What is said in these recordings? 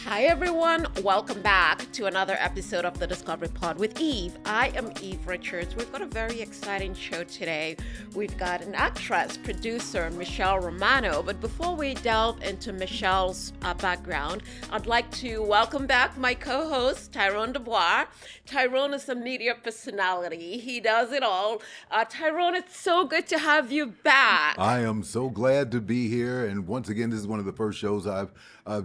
Hi everyone, welcome back to another episode of the Discovery Pod with Eve. I am Eve Richards. We've got a very exciting show today. We've got an actress, producer, Michelle Romano. But before we delve into Michelle's background, I'd like to welcome back my co-host, Tyrone DuBose. Tyrone is a media personality. He does it all. Tyrone, it's so good to have you back. I am so glad to be here. And once again, this is one of the first shows I've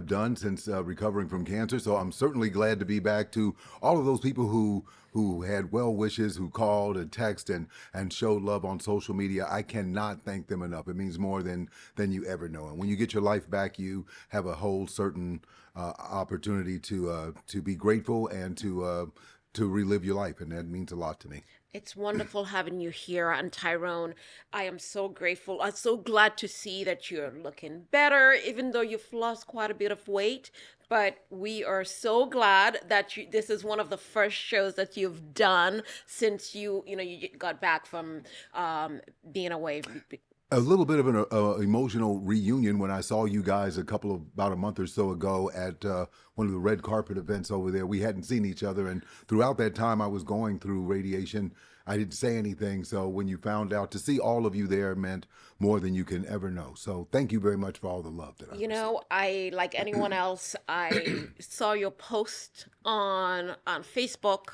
done since recovering from cancer. So I'm certainly glad to be back. To all of those people who had well wishes, who called and texted and showed love on social media. I cannot thank them enough. It means more than you ever know. And when you get your life back, you have a whole certain opportunity to be grateful and to relive your life. And that means a lot to me. It's wonderful having you here. And Tyrone, I am so grateful. I'm so glad to see that you're looking better, even though you've lost quite a bit of weight. But we are so glad that this is one of the first shows that you've done since you got back from being away. A little bit of an emotional reunion when I saw you guys about a month or so ago at one of the red carpet events over there. We hadn't seen each other, and throughout that time I was going through radiation. I didn't say anything, so when you found out, to see all of you there meant more than you can ever know. So thank you very much for all the love that I received. I, like anyone else, I saw your post on Facebook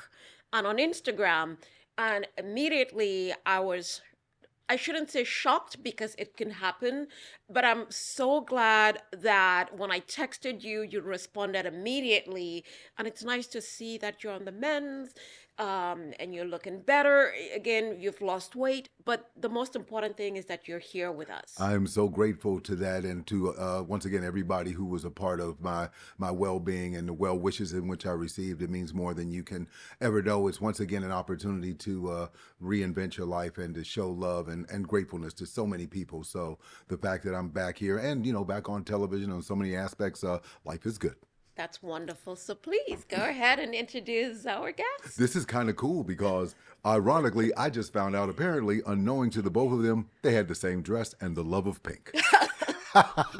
and on Instagram, and immediately I shouldn't say shocked because it can happen, but I'm so glad that when I texted you, you responded immediately. And it's nice to see that you're on the mend and you're looking better. Again, you've lost weight, but the most important thing is that you're here with us. I am so grateful to that, and to once again everybody who was a part of my well-being and the well wishes in which I received. It means more than you can ever know. It's once again an opportunity to reinvent your life and to show love and gratefulness to so many people. So the fact that I'm back here and back on television on so many aspects, life is good. That's wonderful. So please go ahead and introduce our guest. This is kind of cool because, ironically, I just found out, apparently, unknowing to the both of them, they had the same dress and the love of pink.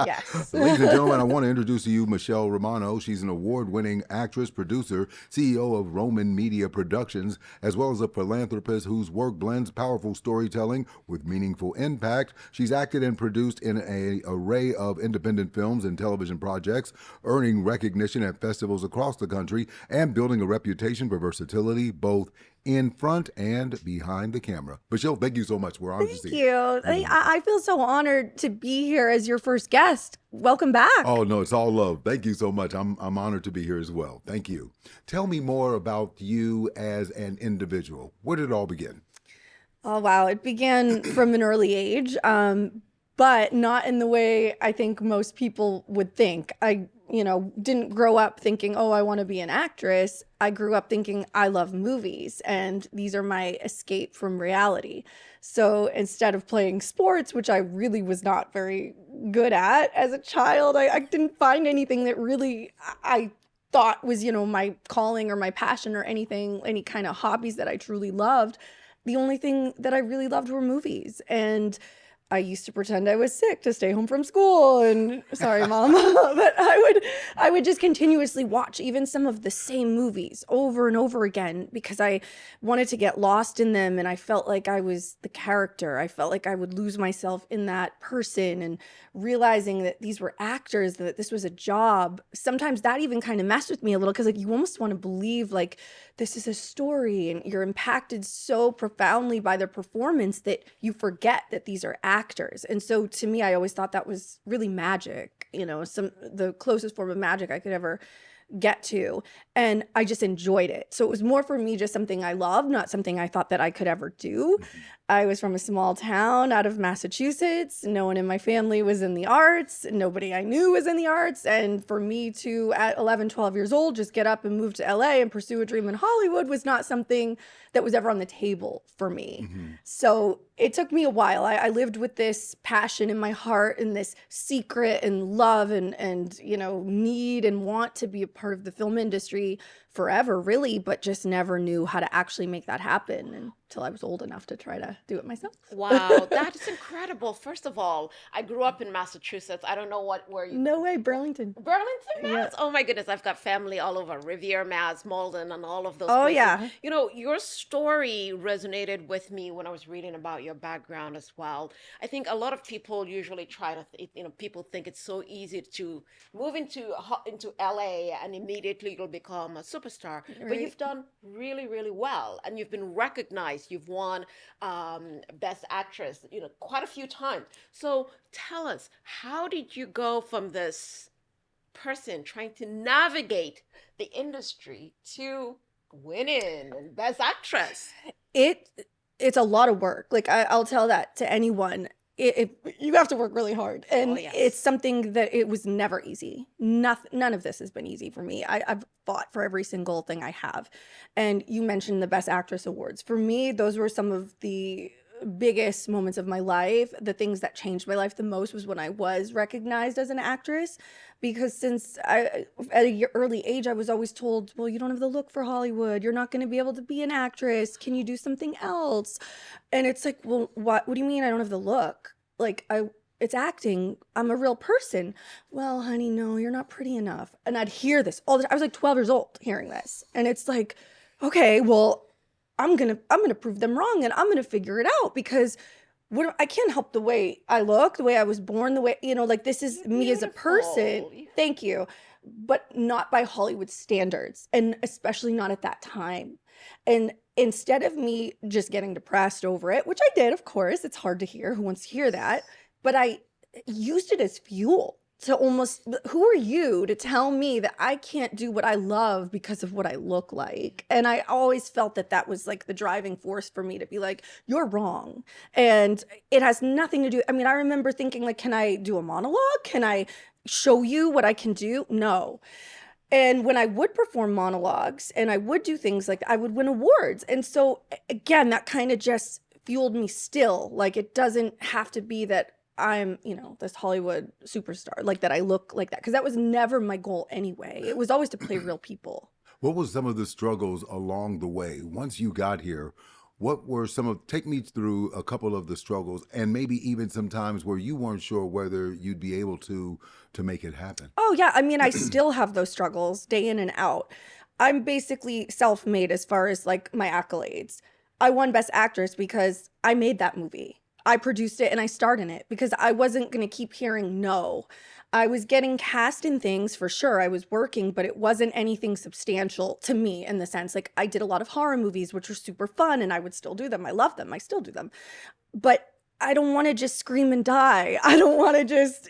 Yes. Ladies and gentlemen, I want to introduce to you Michelle Romano. She's an award-winning actress, producer, CEO of Roman Media Productions, as well as a philanthropist whose work blends powerful storytelling with meaningful impact. She's acted and produced in an array of independent films and television projects, earning recognition at festivals across the country and building a reputation for versatility, both in front and behind the camera. Michelle, thank you so much. We're honored to see you. Thank you. I feel so honored to be here as your first guest. Welcome back. Oh, no, it's all love. Thank you so much. I'm honored to be here as well. Thank you. Tell me more about you as an individual. Where did it all begin? Oh, wow. It began from an early age, but not in the way I think most people would think. I didn't grow up thinking, oh, I want to be an actress. I grew up thinking I love movies and these are my escape from reality. So instead of playing sports, which I really was not very good at as a child, I didn't find anything that really I thought was, my calling or my passion or anything, any kind of hobbies that I truly loved. The only thing that I really loved were movies. And I used to pretend I was sick to stay home from school, and sorry, Mom, but I would just continuously watch even some of the same movies over and over again because I wanted to get lost in them, and I felt like I was the character. I felt like I would lose myself in that person, and realizing that these were actors, that this was a job. Sometimes that even kind of messed with me a little because you almost want to believe like this is a story, and you're impacted so profoundly by their performance that you forget that these are actors. And so to me, I always thought that was really magic, the closest form of magic I could ever get to. And I just enjoyed it. So it was more for me just something I loved, not something I thought that I could ever do. I was from a small town out of Massachusetts. No one in my family was in the arts. Nobody I knew was in the arts. And for me to, at 11, 12 years old, just get up and move to LA and pursue a dream in Hollywood was not something that was ever on the table for me. So it took me a while. I lived with this passion in my heart and this secret and love and need and want to be a part of the film industry forever, really, but just never knew how to actually make that happen until I was old enough to try to do it myself. Wow, that's incredible. First of all, I grew up in Massachusetts. I don't know where you. No way, Burlington. Burlington, Yeah. Mass. Oh my goodness, I've got family all over Revere, Mass, Malden, and all of those Oh, places. yeah. You know, your story resonated with me when I was reading about your background as well. I think a lot of people usually try to, people think it's so easy to move into LA and immediately you'll become a superstar. But Right. you've done really, really well, and you've been recognized. You've won Best Actress, quite a few times. So tell us, how did you go from this person trying to navigate the industry to winning and Best Actress? It's a lot of work. Like I'll tell that to anyone. You have to work really hard, and yes. it's something that it was never easy. None of this has been easy for me. I've fought for every single thing I have. And you mentioned the Best Actress Awards. For me, those were some of the biggest moments of my life. The things that changed my life the most was when I was recognized as an actress, because since at an early age, I was always told, well, you don't have the look for Hollywood. You're not going to be able to be an actress. Can you do something else? And it's like, well, what do you mean I don't have the look? Like, it's acting. I'm a real person. Well, honey, no, you're not pretty enough. And I'd hear this all the time. I was like 12 years old hearing this. And it's like, okay, well, I'm gonna prove them wrong, and I'm gonna figure it out, because I can't help the way I look, the way I was born, the way, like, this is me as a person. Thank you. But not by Hollywood standards, and especially not at that time. And instead of me just getting depressed over it, which I did, of course, it's hard to hear. Who wants to hear that? But I used it as fuel to almost, who are you to tell me that I can't do what I love because of what I look like? And I always felt that was like the driving force for me to be like, you're wrong. And it has nothing to do. I mean, I remember thinking, like, can I do a monologue? Can I show you what I can do? No. And when I would perform monologues and I would do things like that, I would win awards. And so again, that kind of just fueled me still. Like, it doesn't have to be that I'm, this Hollywood superstar, like that I look like that, because that was never my goal anyway. It was always to play real people. What was some of the struggles along the way? Once you got here, what were take me through a couple of the struggles, and maybe even some times where you weren't sure whether you'd be able to make it happen. Oh yeah, I mean, I still have those struggles day in and out. I'm basically self-made as far as like my accolades. I won Best Actress because I made that movie. I produced it and I starred in it because I wasn't going to keep hearing no. I was getting cast in things for sure. I was working, but it wasn't anything substantial to me, in the sense, like, I did a lot of horror movies, which were super fun, and I would still do them. I love them. I still do them. But I don't want to just scream and die. I don't want to just,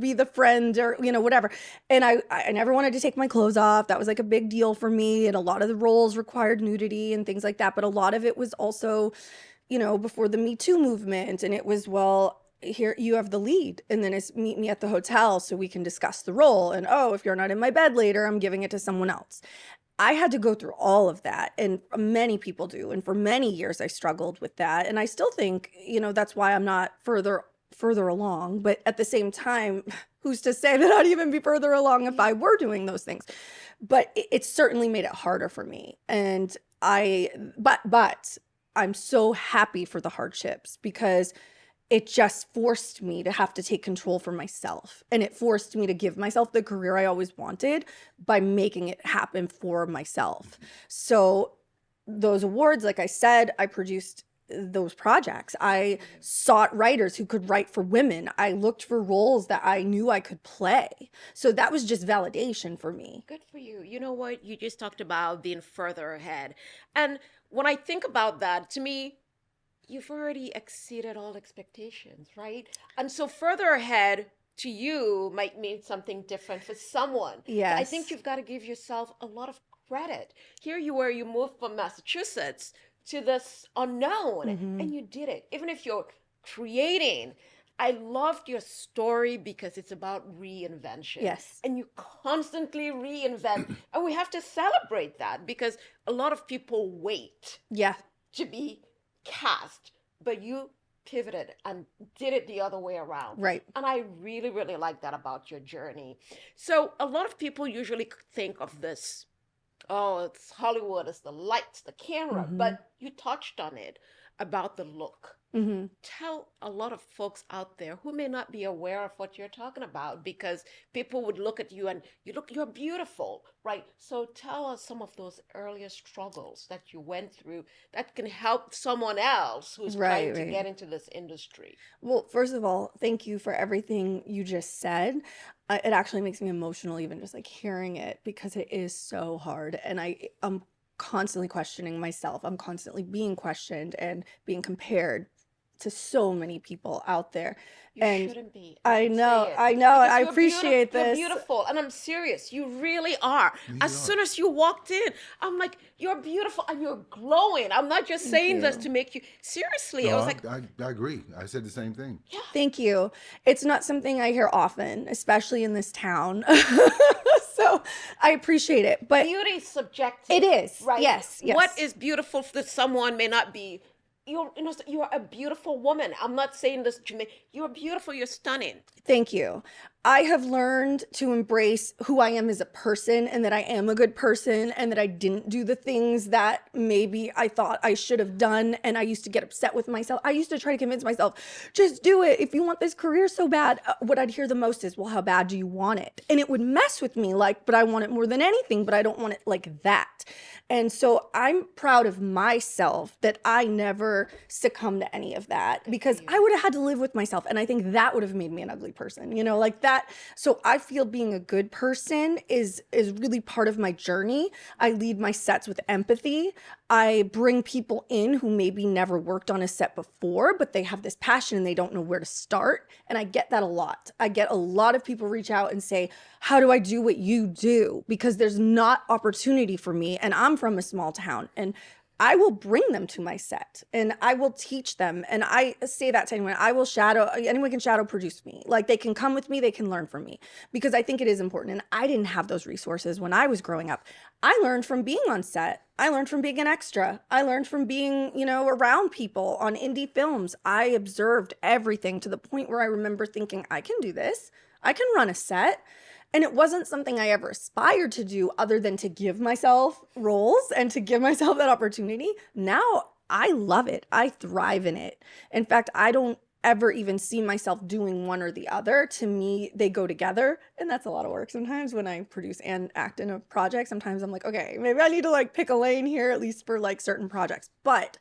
be the friend or, whatever. And I never wanted to take my clothes off. That was like a big deal for me. And a lot of the roles required nudity and things like that. But a lot of it was also, before the Me Too movement. And it was, well, here you have the lead, and then it's meet me at the hotel so we can discuss the role. And, oh, if you're not in my bed later, I'm giving it to someone else. I had to go through all of that, and many people do. And for many years, I struggled with that. And I still think, that's why I'm not further along. But at the same time, who's to say that I'd even be further along if I were doing those things? But it certainly made it harder for me. And but I'm so happy for the hardships, because it just forced me to have to take control for myself. And it forced me to give myself the career I always wanted by making it happen for myself. So those awards, like I said, I produced those projects. I sought writers who could write for women. I looked for roles that I knew I could play. So that was just validation for me. Good for you. You know what? You just talked about being further ahead. And when I think about that, to me, you've already exceeded all expectations, right? And so further ahead to you might mean something different for someone. Yes. But I think you've got to give yourself a lot of credit. Here you were, you moved from Massachusetts to this unknown, and you did it. Even if you're creating, I loved your story because it's about reinvention. Yes. And you constantly reinvent. And we have to celebrate that, because a lot of people wait to be cast, but you pivoted and did it the other way around. Right. And I really, really like that about your journey. So a lot of people usually think of this Oh, it's Hollywood, it's the lights, the camera. Mm-hmm. But you touched on it about the look. Mm-hmm. Tell a lot of folks out there who may not be aware of what you're talking about, because people would look at you and you're beautiful, right? So tell us some of those earlier struggles that you went through that can help someone else who's Right, trying to right. get into this industry. Well, first of all, thank you for everything you just said. It actually makes me emotional, even just like hearing it, because it is so hard. And I'm constantly questioning myself. I'm constantly being questioned and being compared to so many people out there. You And shouldn't be. I I should say know, it. I know, Because I you're beautiful. appreciate You're this. beautiful. And I'm serious. You really are. You As are. soon as you walked in, I'm like, you're beautiful and you're glowing. I'm not just Thank saying this you. to make you seriously. I No, was like, I agree. I said the same thing. yeah, Thank you. It's not something I hear often, especially in this town. So I appreciate it. But beauty is subjective. it is. Right? Yes, yes. What is beautiful for someone may not be. You're a beautiful woman. I'm not saying this to me. You're beautiful. You're stunning. Thank you. I have learned to embrace who I am as a person, and that I am a good person, and that I didn't do the things that maybe I thought I should have done. And I used to get upset with myself. I used to try to convince myself, just do it. If you want this career so bad, what I'd hear the most is, well, how bad do you want it? And it would mess with me, like, but I want it more than anything, but I don't want it like that. And so I'm proud of myself that I never succumbed to any of that, because I would have had to live with myself. And I think that would have made me an ugly person, like that. So I feel being a good person is really part of my journey. I lead my sets with empathy. I bring people in who maybe never worked on a set before, but they have this passion and they don't know where to start. And I get that a lot. I get a lot of people reach out and say, how do I do what you do? Because there's not opportunity for me. And I'm from a small town, and I will bring them to my set and I will teach them. And I say that to anyone. Anyone can shadow produce me. Like, they can come with me, they can learn from me, because I think it is important. And I didn't have those resources when I was growing up. I learned from being on set. I learned from being an extra. I learned from being, around people on indie films. I observed everything to the point where I remember thinking, I can do this. I can run a set. And it wasn't something I ever aspired to do, other than to give myself roles and to give myself that opportunity. Now I love it. I thrive in it. In fact, I don't ever even see myself doing one or the other. To me, they go together. And that's a lot of work sometimes when I produce and act in a project. Sometimes I'm like, okay, maybe I need to pick a lane here, at least for certain projects. But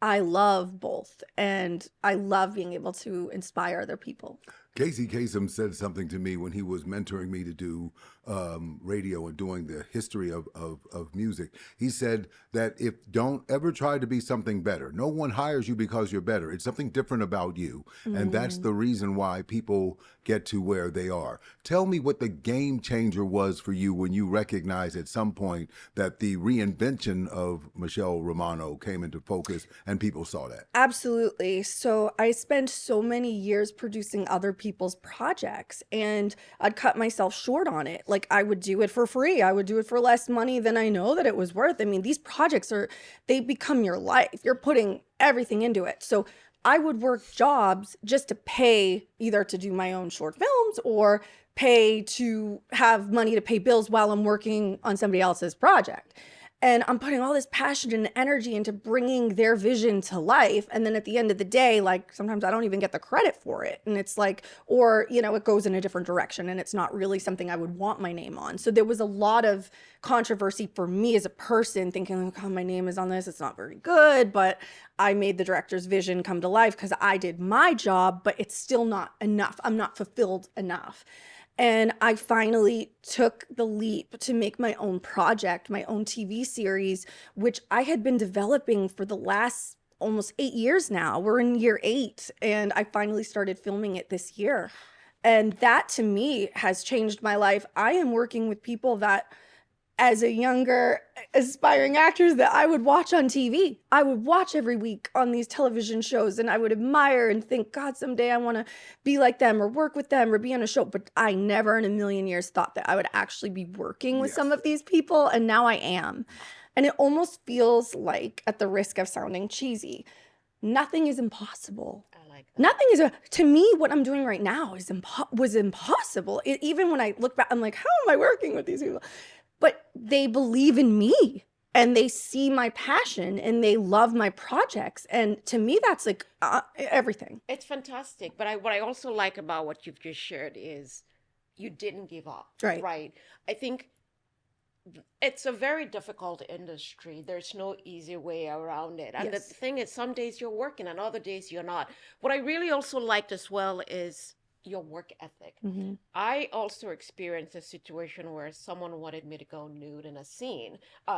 I love both. And I love being able to inspire other people. Casey Kasem said something to me when he was mentoring me to do radio and doing the history of music. He said that don't ever try to be something better. No one hires you because you're better. It's something different about you. And that's the reason why people get to where they are. Tell me what the game changer was for you when you recognized at some point that the reinvention of Michelle Romano came into focus and people saw that. Absolutely. So I spent so many years producing other people's projects, and I'd cut myself short on it. I would do it for free. I would do it for less money than I know that it was worth. I mean, these projects they become your life. You're putting everything into it. So I would work jobs just to pay, either to do my own short films or pay to have money to pay bills while I'm working on somebody else's project. And I'm putting all this passion and energy into bringing their vision to life. And then at the end of the day, sometimes I don't even get the credit for it. And it's or, it goes in a different direction and it's not really something I would want my name on. So there was a lot of controversy for me as a person, thinking, oh, my name is on this. It's not very good. But I made the director's vision come to life because I did my job, but it's still not enough. I'm not fulfilled enough. And I finally took the leap to make my own project, my own TV series, which I had been developing for the last almost 8 years now. We're in year 8, and I finally started filming it this year. And that, to me, has changed my life. I am working with people that, as a younger aspiring actors, that I would watch on TV. I would watch every week on these television shows, and I would admire and think, God, someday I want to be like them or work with them or be on a show. But I never in a million years thought that I would actually be working with some of these people, and now I am. And it almost feels like, at the risk of sounding cheesy, nothing is impossible. Nothing is, to me, what I'm doing right now was impossible. Even when I look back, I'm like, how am I working with these people? but they believe in me and they see my passion and they love my projects. And to me, that's like everything. It's fantastic. But what I also like about what you've just shared is you didn't give up. Right. Right. I think it's a very difficult industry. There's no easy way around it. And Yes. the thing is, some days you're working and other days you're not. What I really also liked as well is your work ethic. Mm-hmm. I also experienced a situation where someone wanted me to go nude in a scene,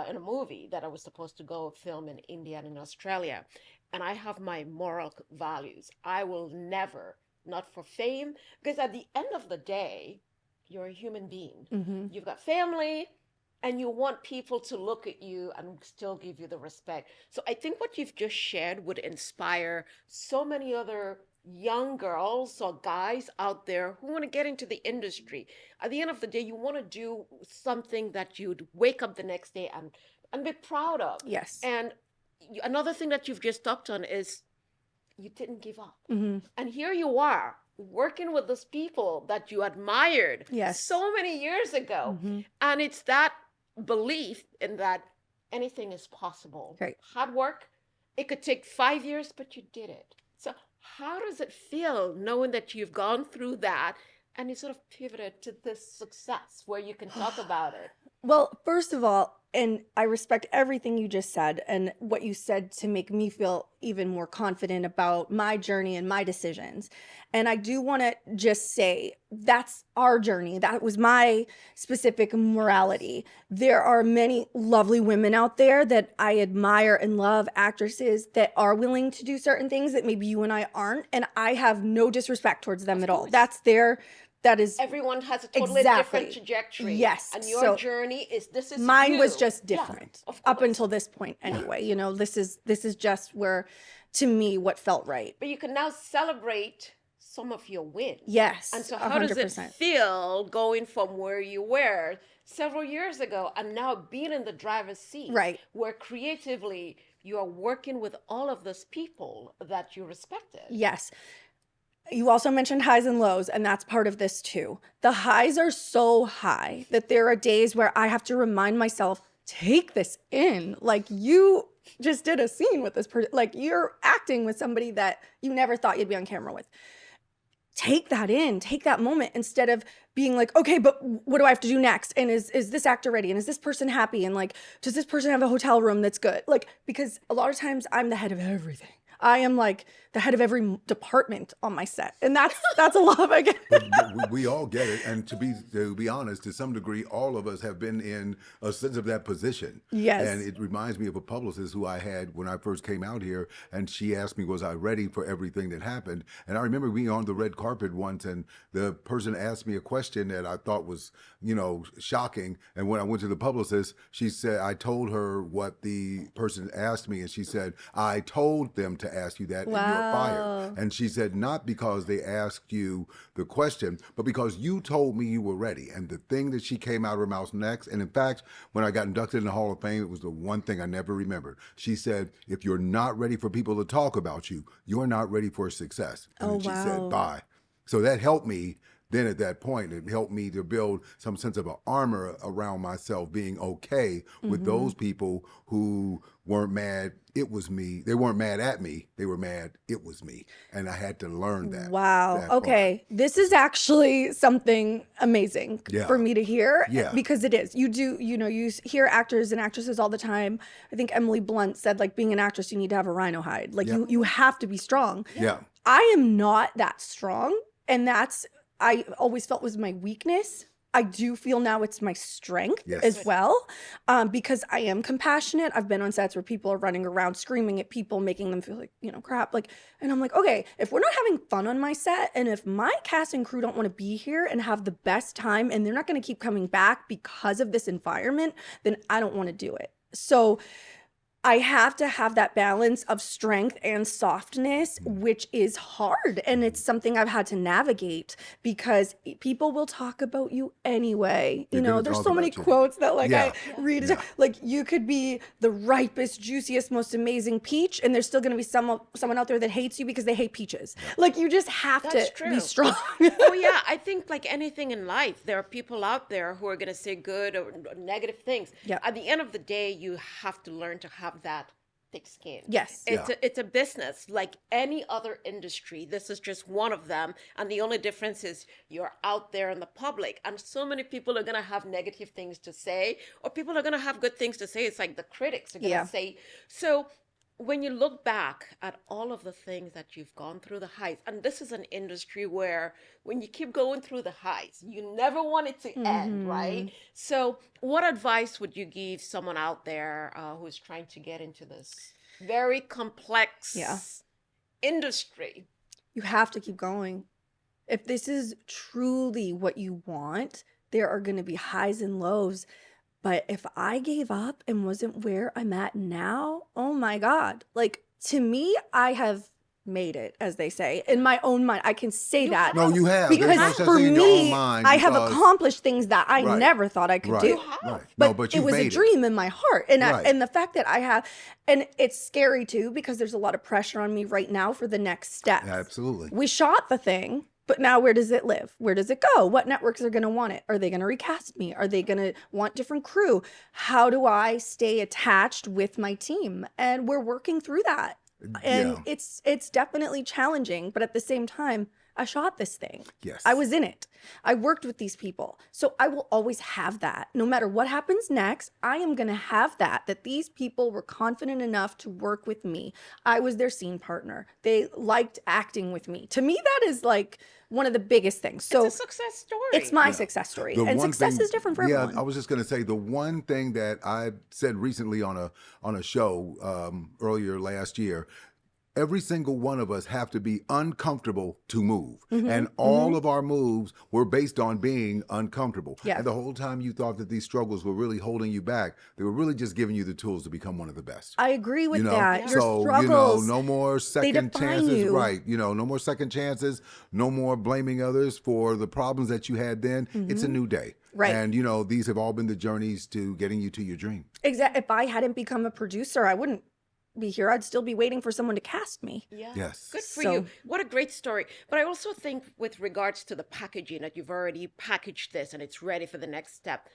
in a movie that I was supposed to go film in India and in Australia. And I have my moral values. I will never, not for fame, because at the end of the day, you're a human being. Mm-hmm. You've got family, and you want people to look at you and still give you the respect. So I think what you've just shared would inspire so many other young girls or guys out there who want to get into the industry. At the end of the day, you want to do something that you'd wake up the next day and be proud of. Yes. And another thing that you've just talked on is you didn't give up. Mm-hmm. And here you are working with those people that you admired Yes. so many years ago. Mm-hmm. And it's that belief in that anything is possible. Right. Hard work, it could take 5 years, but you did it. So how does it feel knowing that you've gone through that and you sort of pivoted to this success where you can talk about it? Well, first of all, and I respect everything you just said and what you said to make me feel even more confident about my journey and my decisions. And I do want to just say that's our journey. That was my specific morality. There are many lovely women out there that I admire and love, actresses that are willing to do certain things that maybe you and I aren't. And I have no disrespect towards them at all. That is Everyone has a totally exactly different trajectory. Yes. And your So journey is mine you. was just Yeah, different of up course. until this point anyway. You know, this is just where, to me, what felt right. But you can now celebrate some of your wins. Yes. And so how does it 100%. feel going from where you were several years ago and now being in the driver's seat? Right. Where creatively you are working with all of those people that you respected. Yes. You also mentioned highs and lows, and that's part of this too. The highs are so high that there are days where I have to remind myself, take this in. Like, you just did a scene with this person. Like, you're acting with somebody that you never thought you'd be on camera with. Take that in, take that moment instead of being like, okay, but what do I have to do next? And is this actor ready? And is this person happy? And like, does this person have a hotel room that's good? Like, because a lot of times I'm the head of everything. I am like the head of every department on my set. And that's a lot. But we all get it. And to be honest, to some degree, all of us have been in a sense of that position. Yes. And it reminds me of a publicist who I had when I first came out here. And she asked me, was I ready for everything that happened? And I remember being on the red carpet once, and the person asked me a question that I thought was, shocking. And when I went to the publicist, she said, I told her what the person asked me. And she said, I told them to ask you that, and you're fired. And she said, not because they asked you the question, but because you told me you were ready. And the thing that she came out of her mouth next, and in fact, when I got inducted in the Hall of Fame, it was the one thing I never remembered. She said, if you're not ready for people to talk about you, you're not ready for success. And then she said, bye. So that helped me. Then at that point, it helped me to build some sense of an armor around myself, being okay with those people who weren't mad. It was me. They weren't mad at me. They were mad. It was me. And I had to learn that. Wow. that Okay. This is actually something amazing for me to hear because it is. You do, you hear actors and actresses all the time. I think Emily Blunt said, like, being an actress, you need to have a rhino hide. Like, you have to be strong. Yeah. I am not that strong. And I always felt was my weakness. I do feel now it's my strength as well, because I am compassionate. I've been on sets where people are running around screaming at people, making them feel like, crap. Like, and I'm like, okay, if we're not having fun on my set, and if my cast and crew don't want to be here and have the best time, and they're not going to keep coming back because of this environment, then I don't want to do it. So I have to have that balance of strength and softness, which is hard. And it's something I've had to navigate because people will talk about you anyway. They're You know, gonna there's talk so many about you. quotes that like Yeah. I read. Yeah. Like you could be the ripest, juiciest, most amazing peach, and there's still going to be someone out there that hates you because they hate peaches. Like you just have That's to true. be strong. Oh yeah, I think like anything in life, there are people out there who are going to say good or negative things. Yeah. At the end of the day, you have to learn to have that thick skin. Yes. It's a business like any other industry. This is just one of them, and the only difference is you're out there in the public, and so many people are going to have negative things to say, or people are going to have good things to say. It's like the critics are going to Yeah. say. So when you look back at all of the things that you've gone through, the highs, and this is an industry where when you keep going through the highs, you never want it to end, right? So what advice would you give someone out there who's trying to get into this very complex Yeah. industry? You have to keep going. If this is truly what you want, there are going to be highs and lows. But if I gave up and wasn't where I'm at now, oh my God. Like to me, I have made it, as they say, in my own mind. I can say that. No, you have. There's no Because such for thing in your own me, mind I have because- accomplished things that I Right. never thought I could Right. do. Right. But, No, but it you was a made dream in my heart. And Right. and the fact that I have, and it's scary too, because there's a lot of pressure on me right now for the next step. Absolutely. We shot the thing, but now where does it live? Where does it go? What networks are going to want it? Are they going to recast me? Are they going to want different crew? How do I stay attached with my team? And we're working through that. And Yeah. it's definitely challenging, but at the same time, I shot this thing. Yes. I was in it. I worked with these people. So I will always have that. No matter what happens next, I am going to have that these people were confident enough to work with me. I was their scene partner. They liked acting with me. To me, that is like one of the biggest things. So It's a success story. it's my success story. The And one success thing- is different for yeah, everyone. I was just going to say the one thing that I said recently on a show earlier last year. Every single one of us have to be uncomfortable to move. And all of our moves were based on being uncomfortable. Yeah. And the whole time you thought that these struggles were really holding you back, they were really just giving you the tools to become one of the best. I agree with You know, that. Your so struggles. no more second define chances, you. right? No more second chances, no more blaming others for the problems that you had then. It's a new day, Right. And these have all been the journeys to getting you to your dream. If I hadn't become a producer, I wouldn't be here. I'd still be waiting for someone to cast me. Yeah. Yes. Good for So- you. What a great story. But I also think with regards to the packaging that you've already packaged this and it's ready for the next step.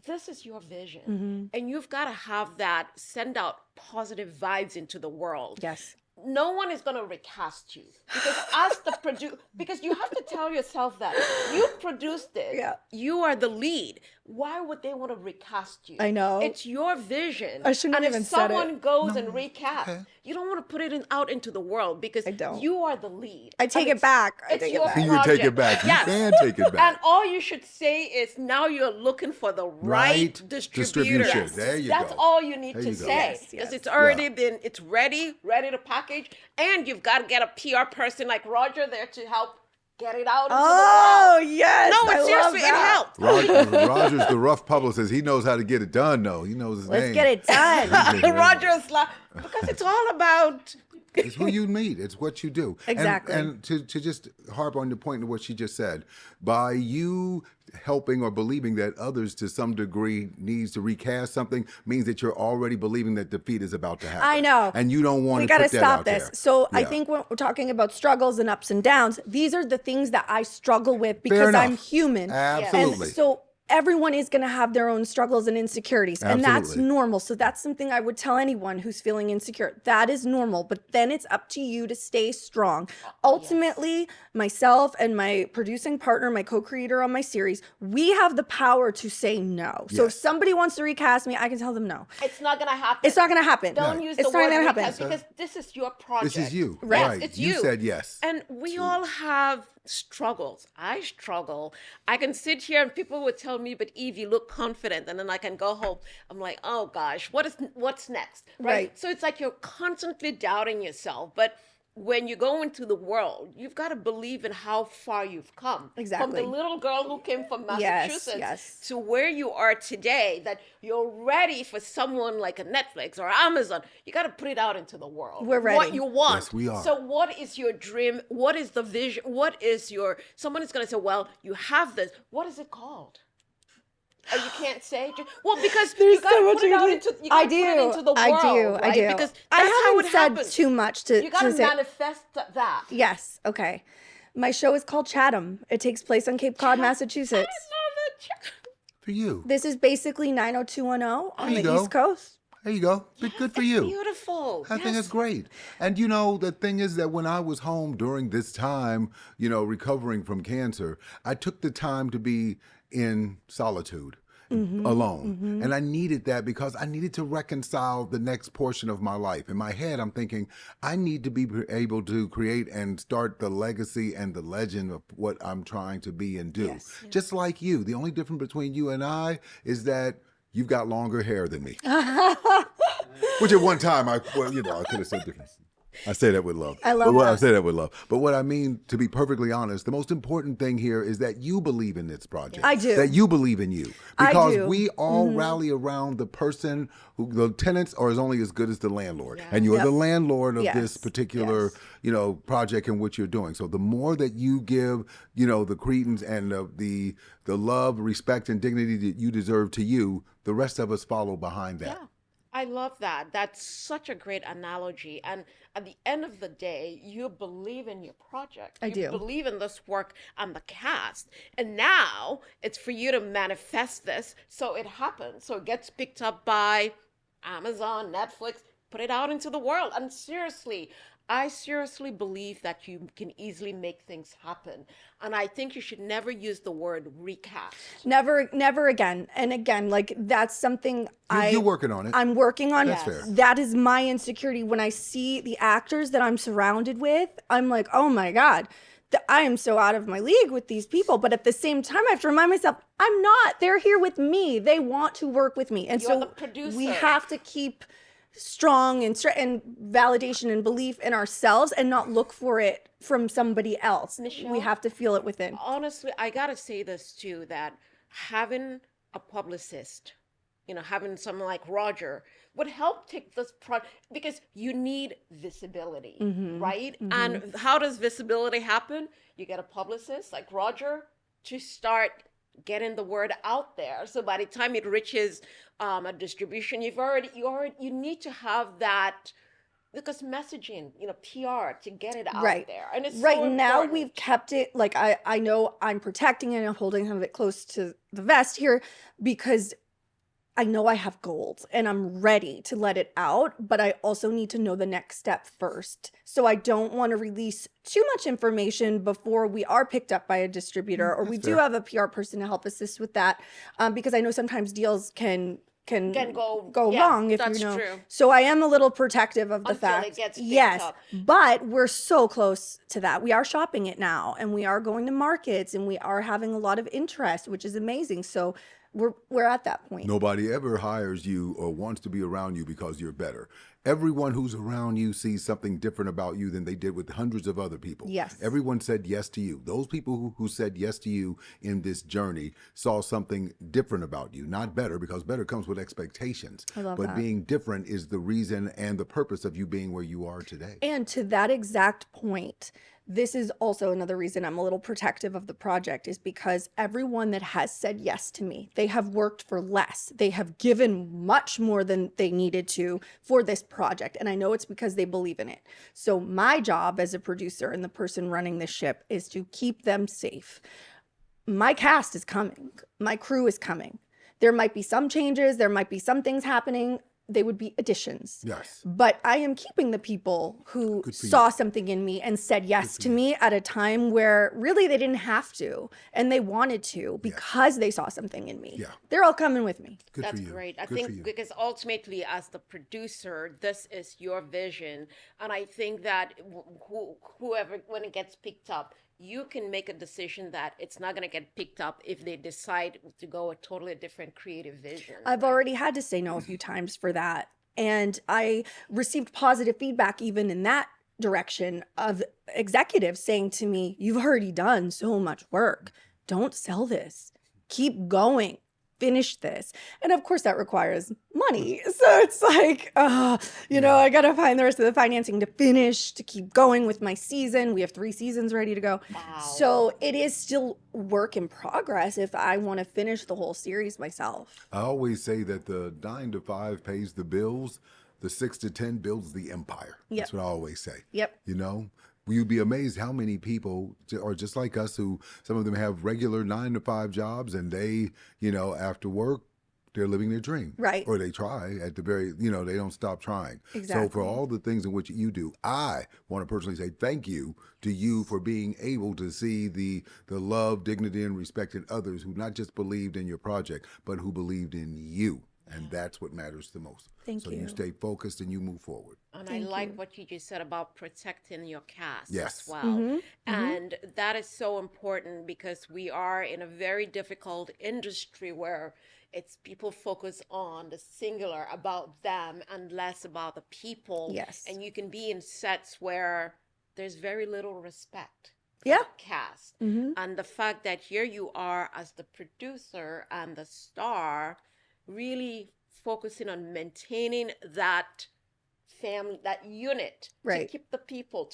This is your vision. And you've got to have that send out positive vibes into the world. Yes. No one is going to recast you because as the because you have to tell yourself that you produced it. Yeah. You are the lead. Why would they want to recast you? I know. It's your vision. I shouldn't and have even if said it. someone goes and recasts, okay. you don't want to put it out into the world because I don't. you are the lead. I take And it back. I it's take it your back. You can take it project. back. Yes. You can take it back. And all you should say is now you're looking for the right distributor. distribution. There you That's go. all you need There to you go. say. Yes, Because yes. it's already been, it's ready to package. And you've got to get a PR person like Roger there to help get it out into Oh, the world. yes. No, I it's love seriously, it that. helped. Roger's the rough publicist. He knows how to get it done, though. He knows his Let's name. get it done. Roger is like, because it's all about. It's who you meet. It's what you do. Exactly. And to just harp on the point of what she just said, by you helping or believing that others to some degree needs to recast something means that you're already believing that defeat is about to happen. I know. And you don't want We to got to put that stop out this. there. So I Yeah. think when we're talking about struggles and ups and downs, these are the things that I struggle with because enough. I'm human. Absolutely. And so everyone is going to have their own struggles and insecurities, and that's Absolutely. normal. So that's something I would tell anyone who's feeling insecure. That is normal, but then it's up to you to stay strong. Ultimately, myself and my producing partner, my co-creator on my series, we have the power to say no. So if Yes. somebody wants to recast me, I can tell them no. It's not going to happen. It's not going to happen. Don't use It's the not word gonna happen. recast because this is your project. This is you. Right. Right. It's you you. said yes. And we all have struggles. I struggle. I can sit here and people would tell me, but Eve, you look confident. And then I can go home. I'm like, oh gosh, what's next? Right. So it's like you're constantly doubting yourself. But when you go into the world, you've got to believe in how far you've come. Exactly. From the little girl who came from Yes, Massachusetts yes. to where you are today, that you're ready for someone like a Netflix or Amazon. You got to put it out into the world. We're ready. What you want. Yes, we are. So what is your dream? What is the vision? What is your, someone is going to say, well, you have this. What is it called? Oh, you can't say. Well, because you got to put it out into. You got to put it into the world. I do. Because I that's how haven't it said happens. too much to. You got to say. manifest that. Yes. Okay. My show is called Chatham. It takes place on Cape Cod, Massachusetts. I love it. For you. This is basically 90210 on the There you go. East Coast. There you go. Good for you. Beautiful. I think it's great. And you know, the thing is that when I was home during this time, you know, recovering from cancer, I took the time to be in solitude. Alone. And I needed that because I needed to reconcile the next portion of my life. In my head, I'm thinking, I need to be able to create and start the legacy and the legend of what I'm trying to be and do. Yes. Just like you. The only difference between you and I is that you've got longer hair than me. Which at one time, I could have said different. I say that with love. I love I that. say that with love. But what I mean, to be perfectly honest, the most important thing here is that you believe in this project. I do. That you believe in you. I Because do. we all rally around the person who, the tenants are only as good as the landlord. And you're the landlord of Yes. this particular, Yes. you know, project in which you're doing. So the more that you give, you know, the credence and the love, respect, and dignity that you deserve to you, the rest of us follow behind that. Yeah. I love that. That's such a great analogy. And at the end of the day, you believe in your project. You do. believe in this work and the cast. And now it's for you to manifest this so it happens. So it gets picked up by Amazon, Netflix, put it out into the world. And seriously, I seriously believe that you can easily make things happen. And I think you should never use the word recast. Never again. And again, like that's something You're working on it. I'm working on. That's fair. That is my insecurity. When I see the actors that I'm surrounded with, I'm like, oh my God, I am so out of my league with these people. But at the same time, I have to remind myself, I'm not. They're here with me. They want to work with me. And You're so the producer. we have to keep strong and validation and belief in ourselves and not look for it from somebody else. Michelle? We have to feel it within. Honestly, I gotta say this too, that having a publicist, you know, having someone like Roger would help take this project because you need visibility, right? And how does visibility happen? You get a publicist like Roger to start getting the word out there. So by the time it reaches a distribution, you need to have that. Because messaging, you know, PR to get it out there. And it's right so now important. we've kept it like I know I'm protecting it and I'm holding some of it close to the vest here because I know I have gold and I'm ready to let it out, but I also need to know the next step first. So I don't want to release too much information before we are picked up by a distributor or we do have a PR person to help assist with that because I know sometimes deals can go wrong if that's you know. true. So I am a little protective of the Until fact. it gets picked yes, up. but we're so close to that. We are shopping it now, and we are going to markets, and we are having a lot of interest, which is amazing. So we're at that point. Nobody ever hires you or wants to be around you because you're better. Everyone who's around you sees something different about you than they did with hundreds of other people. Yes. Everyone said yes to you. Those people who said yes to you in this journey saw something different about you. Not better, because better comes with expectations. I love but that. being different is the reason and the purpose of you being where you are today. And to that exact point, this is also another reason I'm a little protective of the project is because everyone that has said yes to me, they have worked for less. They have given much more than they needed to for this project. And I know it's because they believe in it. So my job as a producer and the person running this ship is to keep them safe. My cast is coming. My crew is coming. There might be some changes. There might be some things happening. They would be additions. Yes. But I am keeping the people who saw something in me and said yes to me at a time where really they didn't have to and they wanted to because they saw something in me. Yeah. They're all coming with me. Good That's for you. great. I Good for think you. because ultimately, as the producer, this is your vision, and I think that whoever, when it gets picked up, you can make a decision that it's not going to get picked up if they decide to go a totally different creative vision. I've already had to say no a few times for that. And I received positive feedback even in that direction of executives saying to me, you've already done so much work. Don't sell this. Keep going. Finish this. And of course that requires money. So it's like, I got to find the rest of the financing to finish, to keep going with my season. We have 3 seasons ready to go. Wow. So it is still work in progress if I want to finish the whole series myself. I always say that the 9 to 5 pays the bills. The 6 to 10 builds the empire. Yep. That's what I always say. Yep. You know, you'd be amazed how many people are just like us, who some of them have regular 9 to 5 jobs, and they, after work, they're living their dream. Right. Or they try at the very, they don't stop trying. Exactly. So for all the things in which you do, I want to personally say thank you to you for being able to see the love, dignity, and respect in others who not just believed in your project, but who believed in you. And that's what matters the most. Thank so you. you stay focused and you move forward. And Thank I like you. what you just said about protecting your cast Yes. as well. Mm-hmm. And that is so important because we are in a very difficult industry where it's people focus on the singular, about them, and less about the people. Yes. And you can be in sets where there's very little respect. Yeah. Cast. Mm-hmm. And the fact that here you are as the producer and the star, really focusing on maintaining that family, that unit, Right. to keep the people,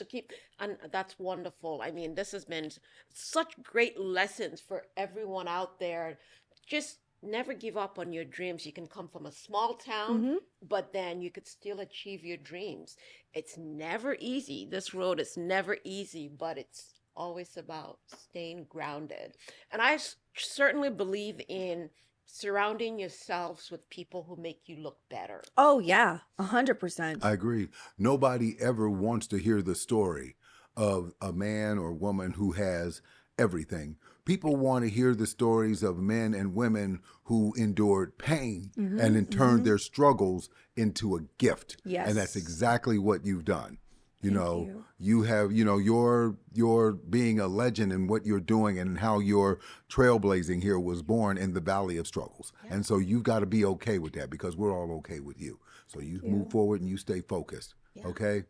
and that's wonderful. I mean, this has been such great lessons for everyone out there. Just never give up on your dreams. You can come from a small town, Mm-hmm. but then you could still achieve your dreams. It's never easy. This road is never easy, but it's always about staying grounded. And I certainly believe in surrounding yourselves with people who make you look better. Oh, yeah. 100%. I agree. Nobody ever wants to hear the story of a man or woman who has everything. People want to hear the stories of men and women who endured pain and then turned their struggles into a gift. Yes. And that's exactly what you've done. Thank You have, you're being a legend in what you're doing, and how your trailblazing here was born in the valley of struggles. And so you've got to be okay with that, because we're all okay with you. So you move forward and you stay focused. Yeah. Okay.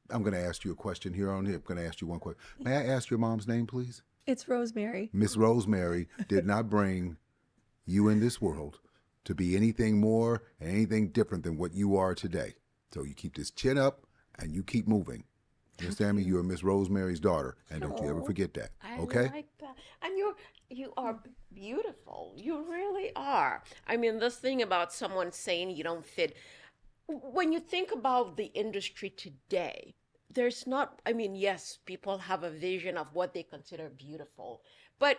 I'm going to ask you a question here on here. I'm going to ask you one question. May I ask your mom's name, please? It's Rosemary. Miss Rosemary did not bring you in this world to be anything more and anything different than what you are today. So you keep this chin up and you keep moving. You understand me? You're Miss Rosemary's daughter, and don't you ever forget that. Okay? I like that. And you are beautiful. You really are. I mean, this thing about someone saying you don't fit. When you think about the industry today, there's not, I mean, yes, people have a vision of what they consider beautiful, but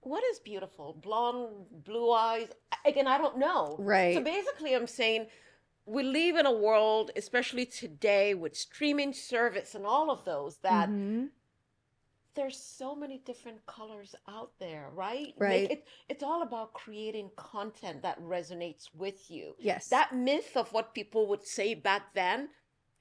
what is beautiful? Blonde, blue eyes? Again, I don't know. Right. So basically, I'm saying we live in a world, especially today with streaming service and all of those, that there's so many different colors out there, right? Right. It's all about creating content that resonates with you. Yes. That myth of what people would say back then,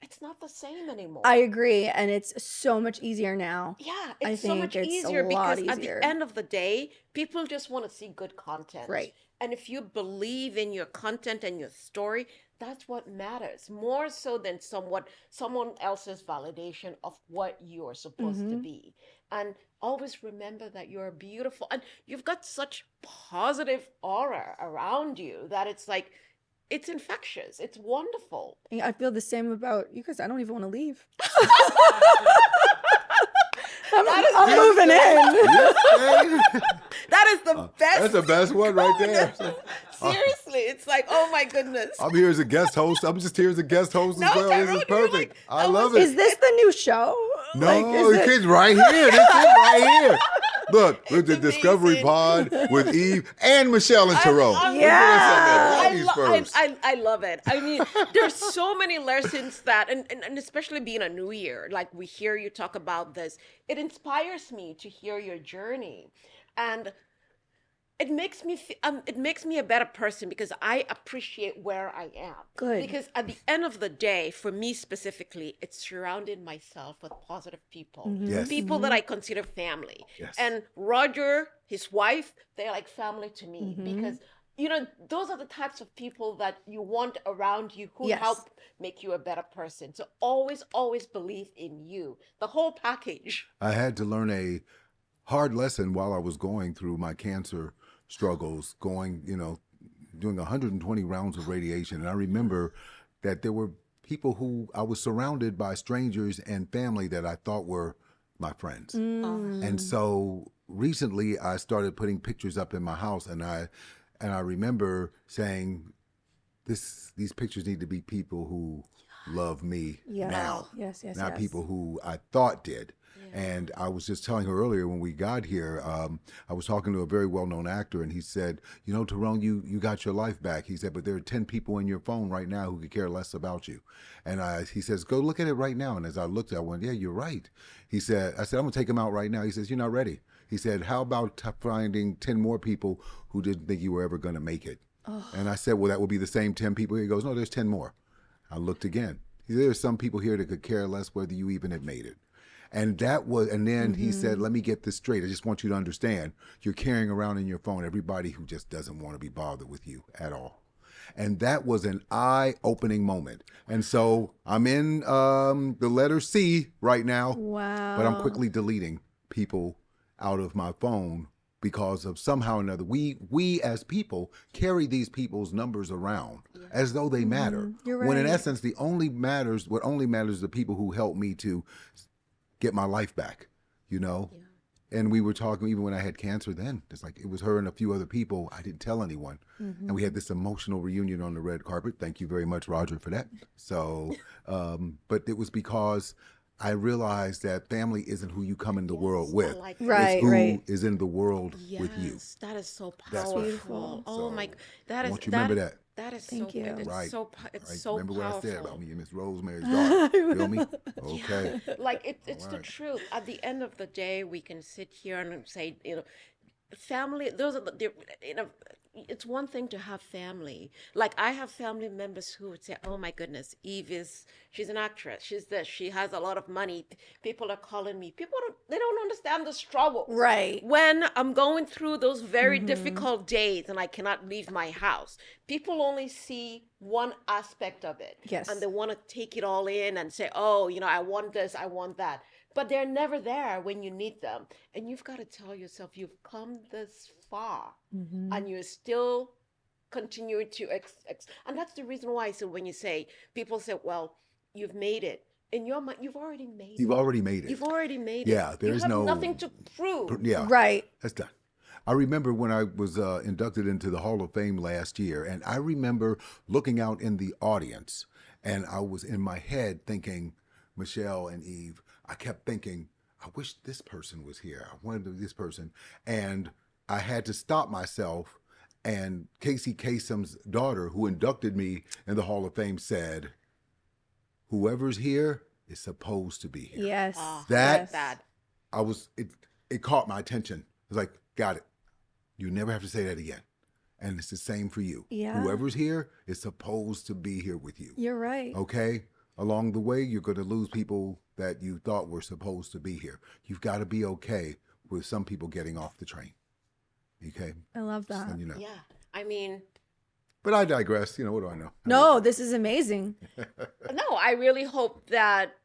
it's not the same anymore. I agree. And it's so much easier now. Yeah, I it's so think much it's a easier lot because at easier. the end of the day, people just want to see good content. Right. And if you believe in your content and your story, that's what matters, more so than someone else's validation of what you're supposed to be. And always remember that you're beautiful, and you've got such positive aura around you that it's like, it's infectious. It's wonderful. I feel the same about you guys. I don't even want to leave. I'm moving in. That is the best. That's the best one right there. Seriously, it's like, oh my goodness. I'm here as a guest host. I'm just here as a guest host No, as well. Tyrone, This is you're like, perfect. I that love was- it. Is this the new show? No, Like, is it's it- right here. This is right here. Look, with the It's Discovery amazing. Pod with Eve and Michelle and Tyrone. Yeah. Ladies first. I love it. I mean, there's so many lessons that, and especially being a new year, like we hear you talk about this, it inspires me to hear your journey. And it makes me a better person because I appreciate where I am. Good. Because at the end of the day, for me specifically, it's surrounding myself with positive people. Yes. People that I consider family. Yes. And Roger, his wife, they're like family to me because those are the types of people that you want around you who Yes. help make you a better person. So always, always believe in you. The whole package. I had to learn a hard lesson while I was going through my cancer struggles, doing 120 rounds of radiation. And I remember that there were people who I was surrounded by strangers and family that I thought were my friends. And so recently I started putting pictures up in my house, and I remember saying, these pictures need to be people who love me Yes. now, Yes, yes, not yes. people who I thought did. And I was just telling her earlier when we got here, I was talking to a very well-known actor, and he said, Tyrone, you got your life back. He said, but there are 10 people in your phone right now who could care less about you. And he says, go look at it right now. And as I looked, I went, yeah, you're right. I said, I'm going to take them out right now. He says, you're not ready. He said, how about finding 10 more people who didn't think you were ever going to make it? And I said, well, that would be the same 10 people. He goes, no, there's 10 more. I looked again. He said, there's some people here that could care less whether you even had made it. And then he said, let me get this straight. I just want you to understand, you're carrying around in your phone everybody who just doesn't want to be bothered with you at all. And that was an eye-opening moment. And so I'm in the letter C right now. Wow. But I'm quickly deleting people out of my phone because of somehow or another, we as people carry these people's numbers around as though they matter. You're When in right. essence, what only matters is the people who help me to get my life back, And we were talking even when I had cancer then. It's like it was her and a few other people. I didn't tell anyone. And we had this emotional reunion on the red carpet. Thank you very much, Roger, for that. So, but it was because I realized that family isn't who you come in the world with. like Right, It's who right. is in the world with you. Yes, that is so That's powerful. right. Beautiful. Oh my, So, that I is want you to remember that. That is Thank so you. good. It's Right. it's Right? so Remember what powerful. I said about me and Miss Rosemary's daughter. Feel me? Okay. Like it's the right. truth. At the end of the day, we can sit here and say, family. Those are it's one thing to have family. Like I have family members who would say, "Oh my goodness, she's an actress. She's this. She has a lot of money. People are calling me. They don't understand the struggle. Right. When I'm going through those very difficult days and I cannot leave my house, people only see one aspect of it. Yes. And they want to take it all in and say, oh, I want this, I want that. But they're never there when you need them. And you've got to tell yourself, you've come this far and you're still continuing to, and that's the reason why. So when people say, well, you've made it. In your mind, you've already made it. You've already made it. You've already made it. Yeah, there's you have no- nothing to prove. Yeah. Right. That's done. I remember when I was inducted into the Hall of Fame last year, and I remember looking out in the audience, and I was in my head thinking, Michelle and Eve, I kept thinking, I wish this person was here. I wanted this person. And I had to stop myself. And Casey Kasem's daughter, who inducted me in the Hall of Fame, said, whoever's here is supposed to be here. Yes. That- Yes. It caught my attention. It was like, got it. You never have to say that again. And it's the same for you. Yeah. Whoever's here is supposed to be here with you. You're right. Okay? Along the way, you're going to lose people that you thought were supposed to be here. You've got to be okay with some people getting off the train. Okay? I love that. And, Yeah. I mean, But I digress. What do I know? No, this is amazing. no, I really hope that,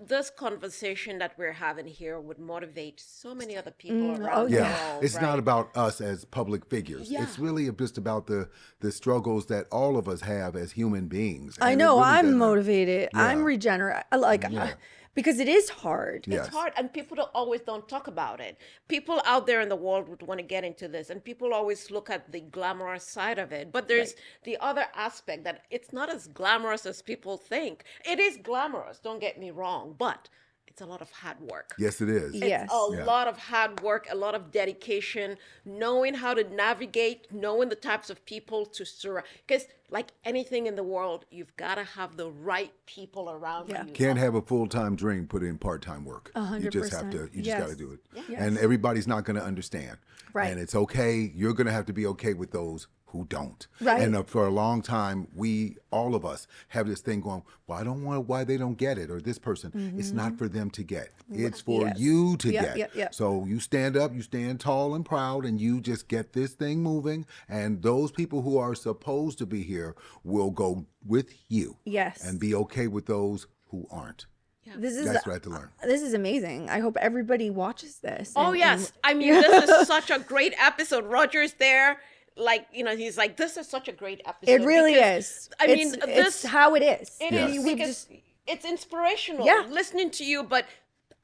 this conversation that we're having here would motivate so many other people around oh, the Yeah, world. it's not right? about us as public figures. Yeah. It's really just about the struggles that all of us have as human beings. I And it know. really I'm doesn't- motivated. Yeah. I'm regenerate. Yeah. Because it is hard. Yes. It's hard, and people don't talk about it. People out there in the world would want to get into this, and people always look at the glamorous side of it. But there's the other aspect that it's not as glamorous as people think. It is glamorous, don't get me wrong, but it's a lot of hard work. Yes, it is. Yes. A Yeah. lot of hard work, a lot of dedication, knowing how to navigate, knowing the types of people to surround. Because like anything in the world, you've got to have the right people around Yeah. you. Can't have a full-time dream put in part-time work. 100%. You just have to. You just Yes. got to do it. Yes. And everybody's not going to understand. Right. And it's okay. You're going to have to be okay with those who don't. Right. And for a long time, all of us have this thing going, well, I don't want why they don't get it, or this person. It's not for them to get. It's for Yes. you to Yeah, get. yeah. So you stand up, you stand tall and proud, and you just get this thing moving. And those people who are supposed to be here will go with you. Yes. And be okay with those who aren't. This is That's what I had to learn. This is amazing. I hope everybody watches this. Oh, and- yes. I mean, this is such a great episode. Roger's there. Like, he's like, this is such a great episode. It really because, is. I mean, it's how it is. It Yes. is because it's inspirational. Yeah. Listening to you, but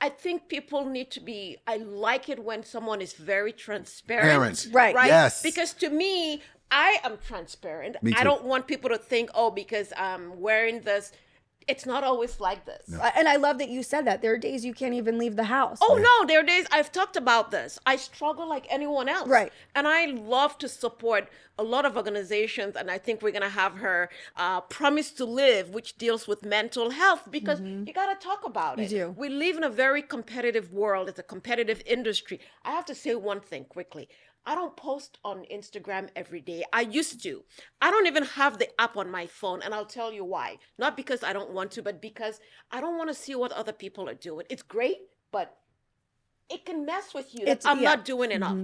I think people need to be. I like it when someone is very transparent. Parents. Right. Yes. Because to me, I am transparent. Me I too. don't want people to think, oh, because I'm wearing this. It's not always like this. And I love that you said that. There are days you can't even leave the house. Oh no, there are days I've talked about this. I struggle like anyone else. Right. And I love to support a lot of organizations, and I think we're gonna have her Promise to Live, which deals with mental health, because you gotta talk about it. do. We live in a very competitive world. It's a competitive industry. I have to say one thing quickly. I don't post on Instagram every day. I used to. I don't even have the app on my phone, and I'll tell you why. Not because I don't want to, but because I don't want to see what other people are doing. It's great, but it can mess with you. I'm not doing enough.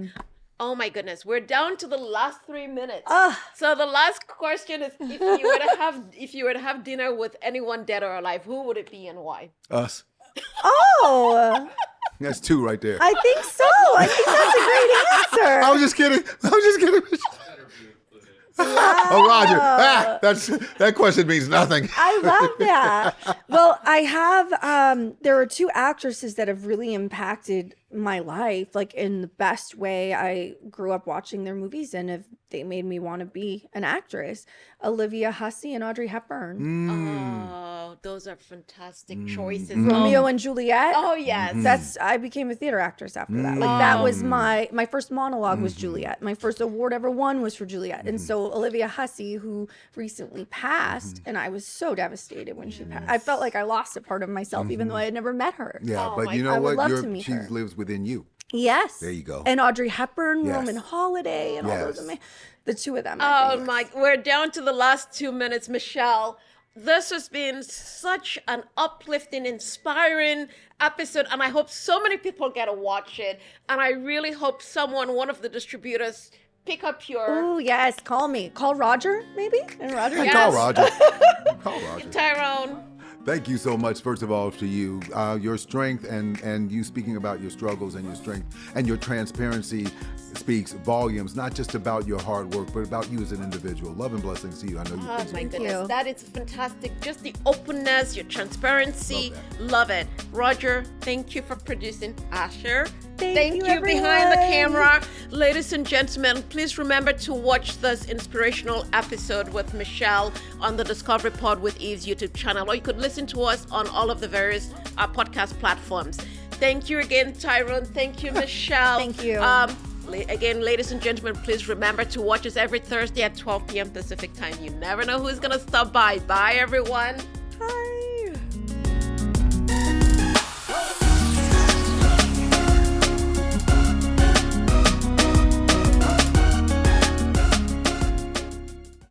Oh my goodness, we're down to the last 3 minutes. So the last question is: if you were to have dinner with anyone dead or alive, who would it be and why? Us. Oh, That's two right there. I think so. I think that's a great answer. I was just kidding. Oh, Roger. That question means nothing. I love that. Well, I have, there are two actresses that have really impacted my life, like in the best way. I grew up watching their movies and they made me want to be an actress. Olivia Hussey and Audrey Hepburn. Oh, those are fantastic choices. Romeo and Juliet. Oh yes. I became a theater actress after that. Like that was my first monologue was Juliet. My first award ever won was for Juliet. And so Olivia Hussey, who recently passed, and I was so devastated when she passed. I felt like I lost a part of myself, even though I had never met her. Yeah, Oh but my you know I would what? love to meet She her. lives within you. Yes. There you go. And Audrey Hepburn, Yes. Roman Holiday, and all those Yes. the two of them. Oh my, we're down to the last 2 minutes, Michelle. This has been such an uplifting, inspiring episode, and I hope so many people get to watch it. And I really hope one of the distributors, pick up your Oh yes, call me. Call Roger, maybe? And Roger. Yes. Call Roger. Call Roger. Tyrone. Thank you so much, first of all, to you. Your strength and you speaking about your struggles and your strength and your transparency speaks volumes, not just about your hard work, but about you as an individual. Love and blessings to you. I know you. Oh my Thank goodness, you. that is fantastic. Just the openness, your transparency, Love love it. Roger, thank you for producing Asher. Thank you, behind the everyone. camera. Ladies and gentlemen, please remember to watch this inspirational episode with Michelle on the Discovery Pod with Eve's YouTube channel, or you could listen to us on all of the various podcast platforms. Thank you again, Tyrone. Thank you, Michelle. Thank you. Again, ladies and gentlemen, please remember to watch us every Thursday at 12 p.m. Pacific time. You never know who's going to stop by. Bye, everyone.